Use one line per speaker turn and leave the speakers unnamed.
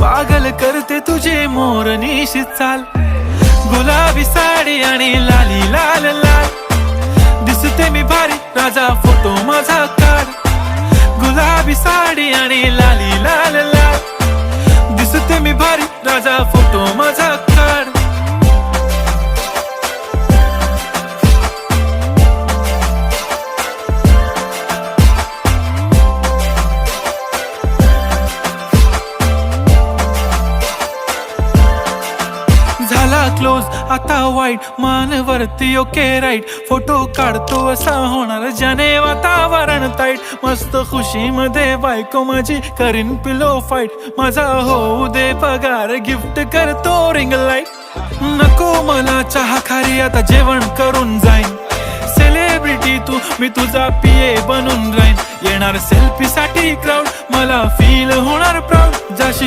पागल करते तुझे मोरनीशी चाल, गुलाबी साडी आणि लाली लाल लाल. दिसते मी भारी राजा फोटो माझा काढ, गुलाबी साडी आणि लाली लाल लाल. दिसते मी भारी राजा फोटो माझा काढ. झाला क्लोज आता वाईट, मानवरती ओके राईट. फोटो काढतो असा होणार ज्याने वातावरण ताईट. मस्त खुशी मध्ये बायको माझी करीन पिलो फाईट. माझा होऊ दे पगार गिफ्ट करतो रिंग लाईट. नको मला चहा खारी आता जेवण करून जाईन. सेलिब्रिटी तू मी तुझा पिये बनून राहीन. येणार सेल्फी साठी क्राऊड मला फील होणार प्राऊड. जाशील